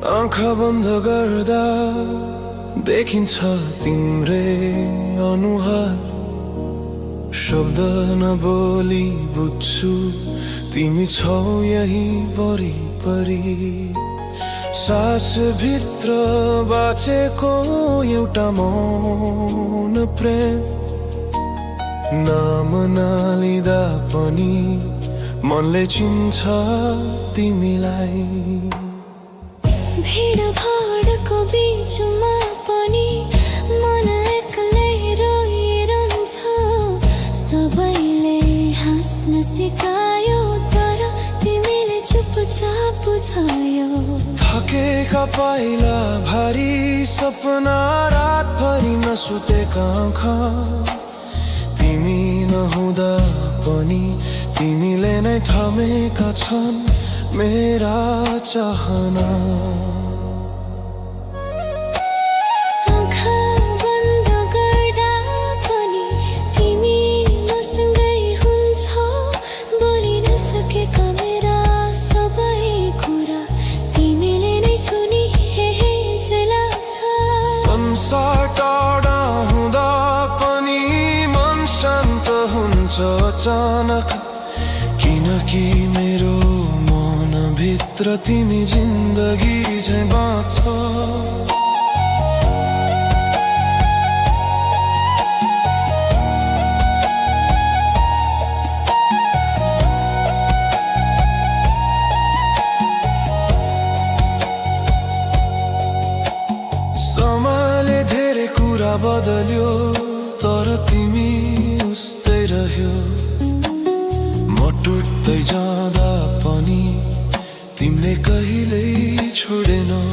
आँखा बन्द गर्दा देखिन्छ तिम्रै अनुहार। शब्द नबोली बुझ्छु तिमी छौ यही वरिपरि। सास भित्र बाँचेको एउटा मौन प्रेम। नाम नलिँदा पनि मनले चिन्छ तिमीलाई। भिडभाडको बीचमा पनि मन एक्लै रोइरहन्छ। सबैले हाँस्न सिकायो तर तिमीले चुपचाप बुझायो। थकेका पाइला भारी सपना रातभरि नसुतेका आँखा। तिमी नहुँदा पनि तिमीले नै थामेका छन् मेरा चाहना। आँखा बन्द गर्दा पनि तिमी मसँगै हुन्छौ। बोली नसकेका मेरा सबै कुरा तिमीले नै सुनि हे लाग्छ। संसार टाढा हुँदा पनि मन शान्त हुन्छ अचानक। किनकि मेरो भित्र तिमी जिन्दगी झै बाँच्छ। समयले धेरै कुरा बदल्यो तर तिमी उस्तै रह्यो। म टुट्दै जाँदा पनि तिमीले कहिल्यै छोडेनौ।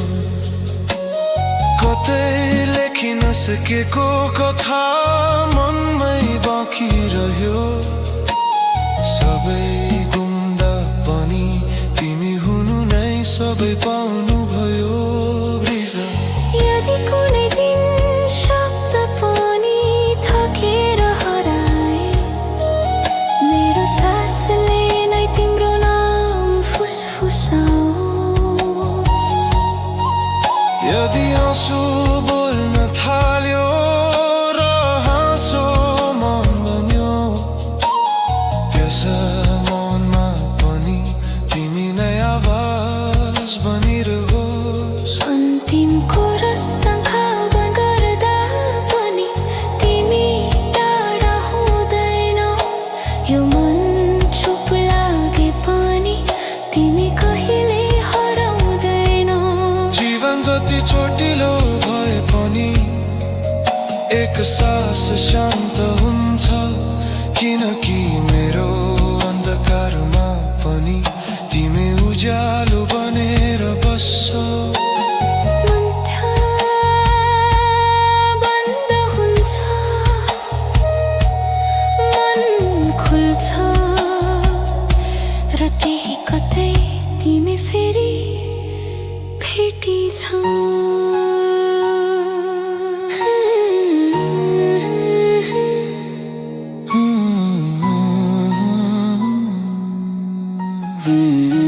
कतै लेखि नसकेको कथा मनमै बाँकी रह्यो। सबै गुम्दा पनि तिमी हुनु नै सबै पाउनु भयो। यदि कुनै दिन शब्द पनि थकेर हराए, मेरो सासले नै तिम्रो नाम फुसफुसाओस्। यदि आँसु बोल्न थाल्यो र हाँसो मन बन्यो, त्यस मनमा पनि तिमी नै आवाज बनिरहोस्। अन्तिम कोरस सङ्खावन गर्दा पनि तिमी टाढा हुँदैनौ। यो मन चुप लागे पनि तिमी कहिले हराउँदैनौ। जीवन जति चोटिलो भए पनि एक सास शान्त हुन्छ। किनकि मेरो अन्धकारमा पनि तिमी उज्यालो बनेर बस्छौ। र त्यही कतै तिमी फेरि भेटिछौ। Hmm.